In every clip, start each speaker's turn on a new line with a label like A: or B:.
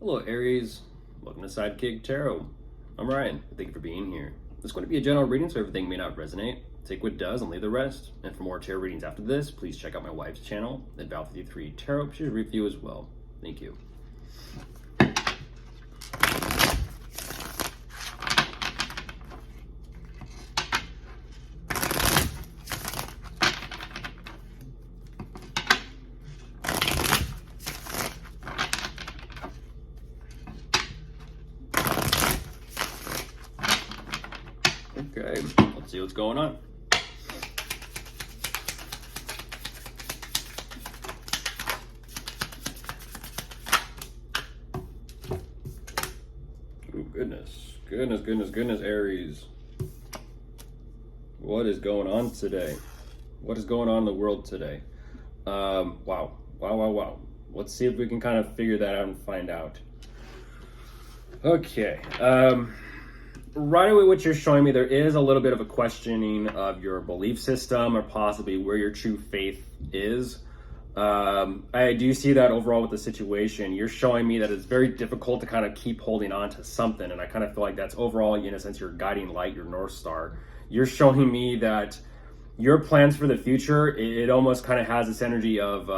A: Hello, Aries. Welcome to Sidekick Tarot. I'm Ryan. Thank you for being here. This is going to be a general reading, so everything may not resonate. Take what does and leave the rest. And for more tarot readings after this, please check out my wife's channel at Val53 Tarot. She's a review as well. Thank you. Okay, let's see what's going on. Oh, goodness, Aries. What is going on today? What is going on in the world today? Wow. Let's see if we can kind of figure that out and find out. Okay. Right away, what you're showing me, there is a little bit of a questioning of your belief system or possibly where your true faith is. I do see that overall with the situation. You're showing me that it's very difficult to kind of keep holding on to something, and I kind of feel like that's overall, in a sense, your guiding light, your North Star. You're showing me that your plans for the future, it almost kind of has this energy of,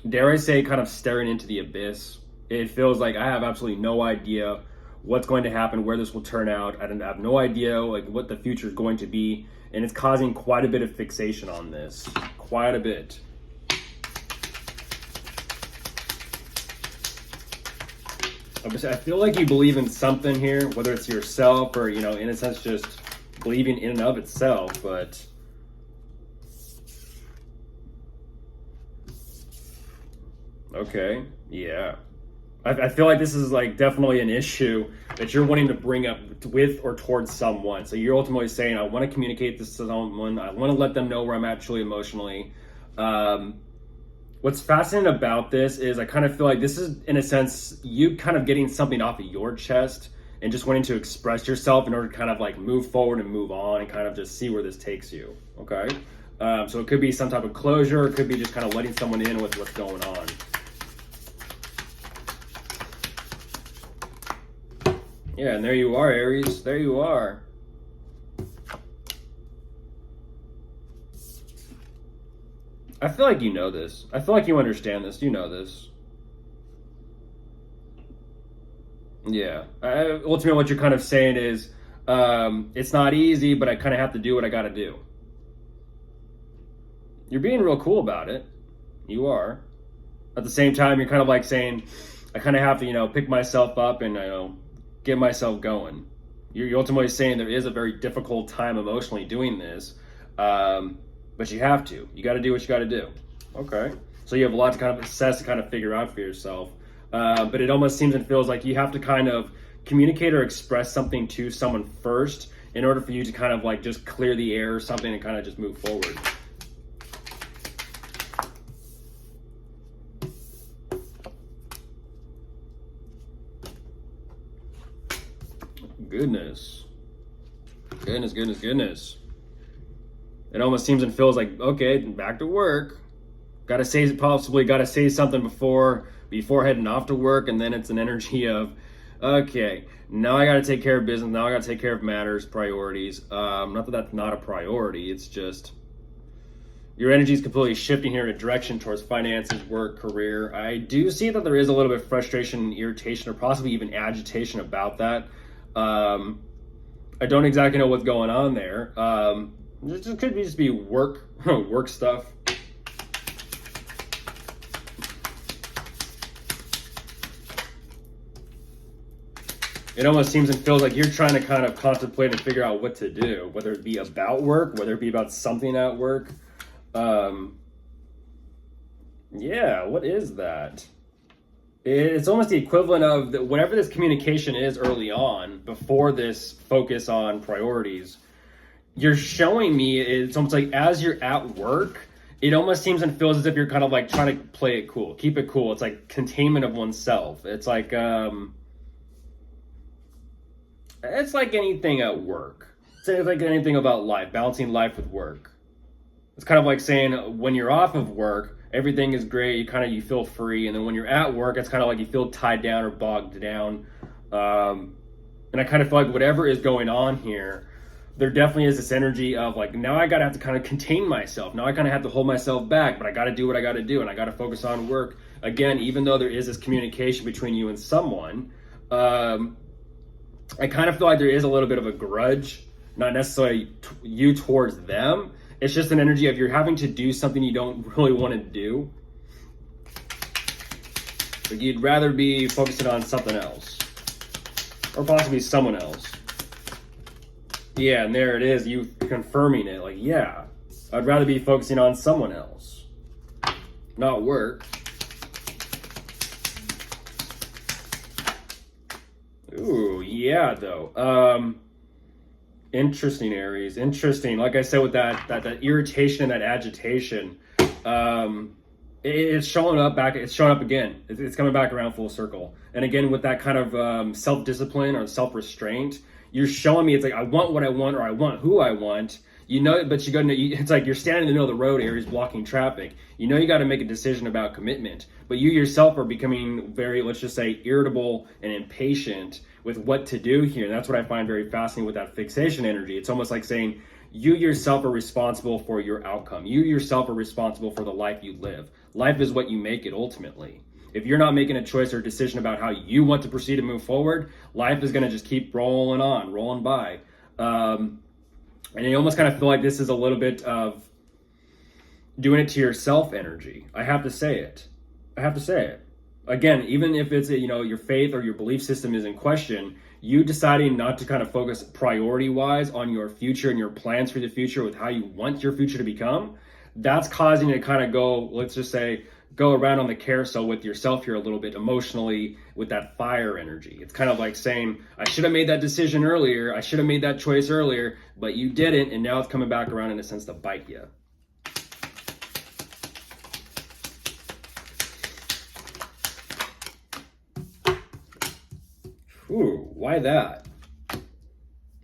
A: dare I say, kind of staring into the abyss. It feels like I have absolutely no idea what's going to happen, where this will turn out. I have no idea like what the future is going to be, and it's causing quite a bit of fixation on this. Quite a bit. I feel like you believe in something here, whether it's yourself or, in a sense, just believing in and of itself, but okay, yeah. I feel like this is like definitely an issue that you're wanting to bring up with or towards someone. So you're ultimately saying, I want to communicate this to someone. I want to let them know where I'm actually emotionally. What's fascinating about this is I kind of feel like this is, in a sense, you kind of getting something off of your chest and just wanting to express yourself in order to kind of like move forward and move on and kind of just see where this takes you. Okay. So it could be some type of closure. It could be just kind of letting someone in with what's going on. Yeah, and there you are, Aries. There you are. I feel like you know this. I feel like you understand this. You know this. Yeah. Ultimately, what you're kind of saying is, it's not easy, but I kind of have to do what I got to do. You're being real cool about it. You are. At the same time, you're kind of like saying, I kind of have to, pick myself up and, get myself going. You're ultimately saying there is a very difficult time emotionally doing this, but you have to. You got to do what you got to do. Okay. So you have a lot to kind of assess and kind of figure out for yourself. But it almost seems and feels like you have to kind of communicate or express something to someone first in order for you to kind of like just clear the air or something and kind of just move forward. Goodness. It almost seems and feels like, okay, back to work. Gotta say something before heading off to work, and then it's an energy of, okay, now I gotta take care of business, now I gotta take care of matters, priorities. Not that that's not a priority, it's just your energy is completely shifting here in a direction towards finances, work, career. I do see that there is a little bit of frustration and irritation or possibly even agitation about that. I don't exactly know what's going on there. It could just be work stuff. It almost seems and feels like you're trying to kind of contemplate and figure out what to do, whether it be about work, whether it be about something at work. Yeah, what is that? It's almost the equivalent of whatever this communication is early on, before this focus on priorities. You're showing me it's almost like as you're at work, it almost seems and feels as if you're kind of like trying to play it cool, keep it cool. It's like containment of oneself. It's like anything at work. It's like anything about life, balancing life with work. It's kind of like saying when you're off of work, everything is great. You feel free, and then when you're at work, it's kind of like you feel tied down or bogged down. And I kind of feel like whatever is going on here, there definitely is this energy of like, now I gotta have to kind of contain myself. Now I kind of have to hold myself back, but I gotta do what I gotta do, and I gotta focus on work. Again, even though there is this communication between you and someone, I kind of feel like there is a little bit of a grudge, not necessarily you towards them. It's just an energy of you're having to do something you don't really want to do. But you'd rather be focusing on something else. Or possibly someone else. Yeah, and there it is, you confirming it. Like, yeah, I'd rather be focusing on someone else, not work. Ooh, yeah, though. Interesting, Aries. Interesting. Like I said, with that irritation and that agitation, it's showing up back. It's showing up again. It's coming back around full circle. And again, with that kind of self-discipline or self-restraint, you're showing me it's like I want what I want, or I want who I want. You know, but you got to. It's like you're standing in the middle of the road, Aries, blocking traffic. You know, you got to make a decision about commitment, but you yourself are becoming very, let's just say, irritable and impatient with what to do here. And that's what I find very fascinating with that fixation energy. It's almost like saying you yourself are responsible for your outcome. You yourself are responsible for the life you live. Life is what you make it ultimately. If you're not making a choice or decision about how you want to proceed and move forward, life is going to just keep rolling on, rolling by. And you almost kind of feel like this is a little bit of doing it to yourself energy. I have to say it. Again, even if it's, your faith or your belief system is in question, you deciding not to kind of focus priority-wise on your future and your plans for the future with how you want your future to become, that's causing you to kind of go, let's just say, go around on the carousel with yourself here a little bit emotionally with that fire energy. It's kind of like saying, I should have made that decision earlier, I should have made that choice earlier, but you didn't, and now it's coming back around in a sense to bite you. Ooh, why that?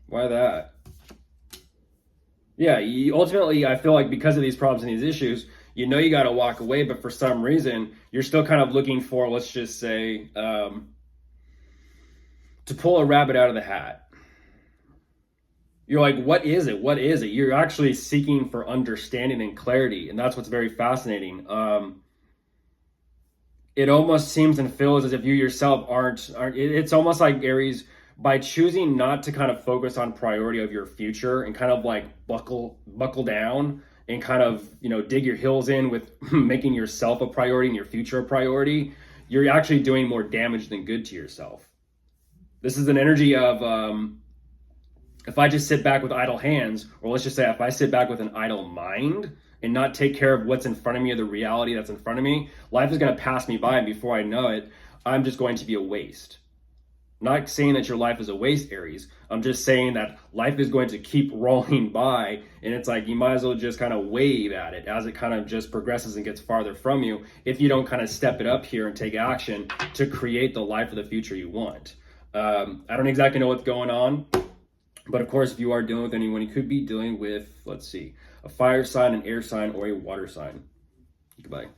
A: Why that? Yeah, ultimately, I feel like because of these problems and these issues, you got to walk away, but for some reason, you're still kind of looking for, let's just say, to pull a rabbit out of the hat. You're like, what is it? What is it? You're actually seeking for understanding and clarity, and that's what's very fascinating. It almost seems and feels as if you yourself aren't. It's almost like, Aries, by choosing not to kind of focus on priority of your future and kind of like buckle down and kind of, dig your heels in with making yourself a priority and your future a priority, you're actually doing more damage than good to yourself. This is an energy of, if I just sit back with idle hands, or let's just say if I sit back with an idle mind and not take care of what's in front of me or the reality that's in front of me, life is going to pass me by, and before I know it, I'm just going to be a waste. Not saying that your life is a waste, Aries. I'm just saying that life is going to keep rolling by, and it's like you might as well just kind of wave at it as it kind of just progresses and gets farther from you if you don't kind of step it up here and take action to create the life of the future you want. I don't exactly know what's going on, but of course, if you are dealing with anyone, you could be dealing with, let's see, a fire sign, an air sign, or a water sign. Goodbye.